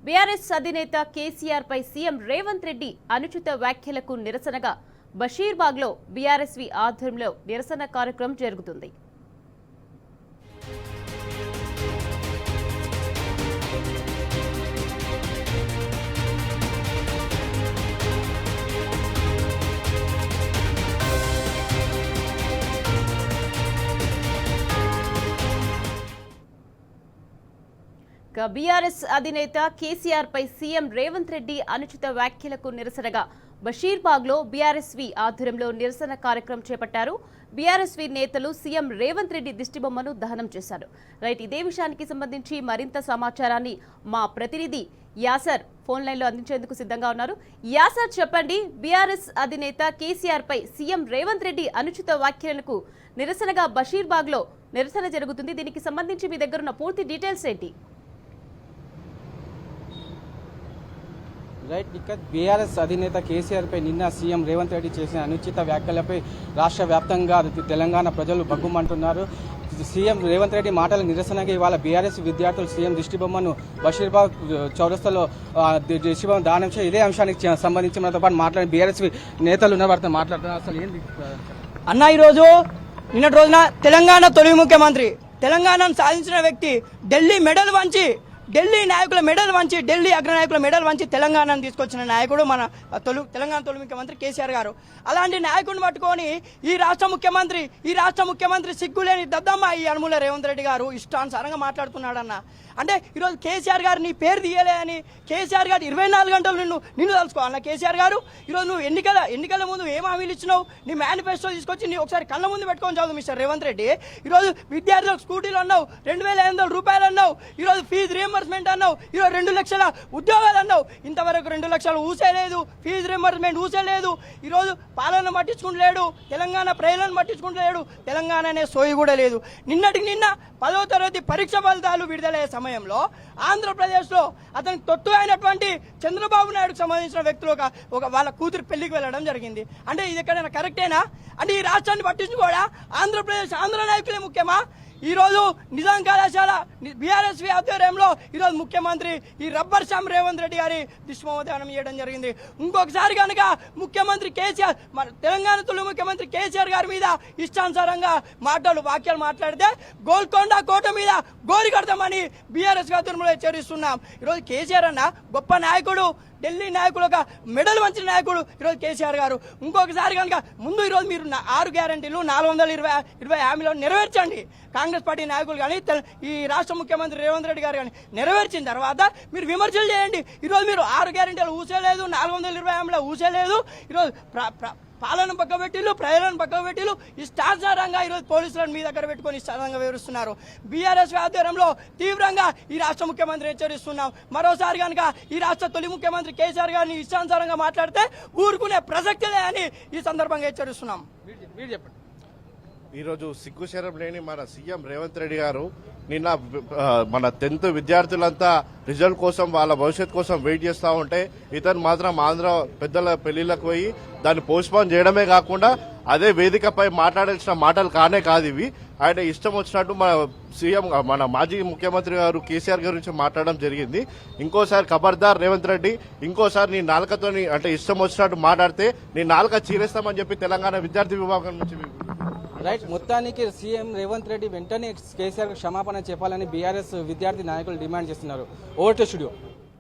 BRS అధినేత కేసీఆర్ పై CM Revanth Reddy అనుచిత వ్యాఖ్యలకు నిరసనగా బషీర్బాగ్లో బీఆర్ఎస్వి ఆధ్వర్యంలో నిరసన కార్యక్రమం జరుగుతుంది. బీఆర్ఎస్ అధినేత కేసీఆర్ పై సీఎం రేవంత్ రెడ్డి అనుచిత వ్యాఖ్యలకు నిరసనగా బషీర్బాగ్లో బీఆర్ఎస్వి ఆధ్వర్యంలో నిరసన కార్యక్రమం చేపట్టారు. బీఆర్ఎస్వి నేతలు సీఎం రేవంత్ రెడ్డి దిష్టిబొమ్మను దహనం చేశారు. ఇదే విషయానికి సంబంధించి మరింత సమాచారాన్ని మా ప్రతినిధి యాసర్ ఫోన్ లైన్లో అందించేందుకు సిద్ధంగా ఉన్నారు. యాసర్, చెప్పండి, బీఆర్ఎస్ అధినేత కేసీఆర్ పై సీఎం రేవంత్ రెడ్డి అనుచిత వ్యాఖ్యలకు నిరసనగా బషీర్బాగ్లో నిరసన జరుగుతుంది. దీనికి సంబంధించి మీ దగ్గర ఉన్న పూర్తి డీటెయిల్స్ ఏంటి? బీఆర్ఎస్ అధినేత కేసీఆర్ పై నిన్న సీఎం రేవంత్ రెడ్డి చేసిన అనుచిత వ్యాఖ్యలపై రాష్ట్ర వ్యాప్తంగా తెలంగాణ ప్రజలు బగ్గుమంటున్నారు. సీఎం రేవంత్ రెడ్డి మాటల నిరసనగా ఇవాళ బీఆర్ఎస్ విద్యార్థులు సీఎం దిష్టిబొమ్మను బషీర్బాగ్ చౌరస్తాలో దిష్టిబొమ్మ దానం చేసి ఇదే అంశానికి సంబంధించి మనతో పాటు మాట్లాడిన బీఆర్ఎస్ నేతలు ఉన్న వారితో మాట్లాడుతున్నారు. అసలు ఏంది అన్న, ఈరోజు నిన్నటి రోజున తెలంగాణ తొలి ముఖ్యమంత్రి, తెలంగాణను సాధించిన వ్యక్తి, ఢిల్లీ మెడల్ వంచి, ఢిల్లీ నాయకుల మెడల్ వంచి, ఢిల్లీ అగ్రనాయకుల మెడల్ వంచి తెలంగాణను తీసుకొచ్చిన నాయకుడు మన తెలంగాణ తొలి ముఖ్యమంత్రి కేసీఆర్ గారు. అలాంటి నాయకుడిని పట్టుకొని ఈ రాష్ట్ర ముఖ్యమంత్రి సిగ్గులేని దద్దమ్మ ఈ యనమల రేవంత్ రెడ్డి గారు ఇష్టానుసారంగా మాట్లాడుతున్నాడన్న. అంటే ఈరోజు కేసీఆర్ గారు నీ పేరు తీయలే అని, కేసీఆర్ గారు 24 గంటలు నిన్ను తలుచుకోవాలన్న. కేసీఆర్ గారు ఈరోజు నువ్వు ఎన్నికల ముందు ఏం హామీలు ఇచ్చినావు, నీ మేనిఫెస్టో తీసుకొచ్చి నీ ఒకసారి కళ్ళ ముందు పెట్టుకొని చదువు మిస్టర్ రేవంత్ రెడ్డి. ఈరోజు విద్యార్థులకు స్కూటీలు అన్నావు, 2500 రూపాయలు అన్నావు, ఈరోజు ఫీజు రియంబర్స్మెంట్ అన్నావు, ఈరోజు 2 లక్షల ఉద్యోగాలు అన్నావు. ఇంతవరకు 2 లక్షలు ఊసేలేదు, ఫీజు రియంబర్స్మెంట్ ఊసేలేదు. ఈరోజు పాలన పట్టించుకుంటలేడు, తెలంగాణ ప్రజలను పట్టించుకుంటలేడు, తెలంగాణ అనే సోయి కూడా లేదు. నిన్నటికి నిన్న 10వ తరగతి పరీక్ష ఫలితాలు విడుదలయ్యే సమయంలో ఆంధ్రప్రదేశ్లో అతనికి తొత్తు అయినటువంటి చంద్రబాబు నాయుడుకు సంబంధించిన వ్యక్తులు ఒక వాళ్ళ కూతురు పెళ్లికి వెళ్ళడం జరిగింది. అంటే ఇది ఎక్కడైనా కరెక్టేనా? అంటే ఈ రాష్ట్రాన్ని పట్టించుకోడా? ఆంధ్ర నాయకులే ముఖ్యమా? ఈరోజు నిజాం కళాశాల బీఆర్ఎస్వి ఆధ్వర్యంలో ఈరోజు ముఖ్యమంత్రి ఈ రబ్బర్ శ్యామ్ రేవంత్ రెడ్డి గారి దిష్టిబొమ్మ చేయడం జరిగింది. ఇంకొకసారి కనుక ముఖ్యమంత్రి కేసీఆర్, మన తెలంగాణ తొలి ముఖ్యమంత్రి కేసీఆర్ గారి మీద ఇష్టానుసారంగా వాక్యాలు మాట్లాడితే గోల్కొండ కోట మీద గోరి కడతామని బీఆర్ఎస్ ఆధ్వర్యంలో హెచ్చరిస్తున్నాం. ఈరోజు కేసీఆర్ అన్న గొప్ప నాయకుడు, ఢిల్లీ నాయకులుగా మెడల్ వంచిన నాయకుడు ఈరోజు కేసీఆర్ గారు. ఇంకొకసారి కనుక ముందు ఈరోజు మీరు 6 గ్యారంటీలు 420 హామీలను నెరవేర్చండి. కాంగ్రెస్ పార్టీ నాయకులు కానీ ఈ రాష్ట్ర ముఖ్యమంత్రి రేవంత్ రెడ్డి గారు కానీ నెరవేర్చిన తర్వాత మీరు విమర్శలు చేయండి. ఈరోజు మీరు 6 గ్యారంటీలు ఊసేలేదు, 420 హామీలు ఊసేలేదు. ఈరోజు పాలన పక్క పెట్టిలు, ప్రజలను పక్క పెట్టిలు, ఇష్టానుసారంగా ఈరోజు పోలీసులను మీ దగ్గర పెట్టుకొని ఇష్టానుసారంగా వివరిస్తున్నారు. బీఆర్ఎస్ ఆధ్వర్యంలో తీవ్రంగా ఈ రాష్ట్ర ముఖ్యమంత్రి హెచ్చరిస్తున్నాం. మరోసారి కనుక ఈ రాష్ట్ర తొలి ముఖ్యమంత్రి కేసీఆర్ గారిని ఇష్టానుసారంగా మాట్లాడితే ఊరుకునే ప్రసక్తిలే అని ఈ సందర్భంగా హెచ్చరిస్తున్నాం. చెప్పండి. ఈరోజు సిగ్గుశరం లేని మన సీఎం రేవంత్ రెడ్డి గారు నిన్న మన 10th విద్యార్థులంతా రిజల్ట్ కోసం, వాళ్ళ భవిష్యత్ కోసం వెయిట్ చేస్తూ ఉంటే ఇతను మాత్రం ఆంధ్ర పెద్దల పెళ్లిళ్లకు పోయి దాన్ని పోస్ట్పోన్ చేయడమే కాకుండా అదే వేదికపై మాట్లాడాల్సిన మాటలు కాదు ఇవి. ఆయన ఇష్టం వచ్చినట్టు మన మాజీ ముఖ్యమంత్రి గారు కేసీఆర్ గురించి మాట్లాడడం జరిగింది. ఇంకోసారి ఖబర్దార్ రేవంత్ రెడ్డి, ఇంకోసారి నీ నాలుకతోని అంటే ఇష్టం వచ్చినట్టు మాట్లాడితే నీ నాలుక చీరేస్తామని చెప్పి తెలంగాణ విద్యార్థి విభాగం నుంచి మొత్తానికి సీఎం రేవంత్ రెడ్డి వెంటనే కేసీఆర్ క్షమాపణ చెప్పాలని బీఆర్ఎస్ విద్యార్థి నాయకులు డిమాండ్ చేస్తున్నారు. Over to studio.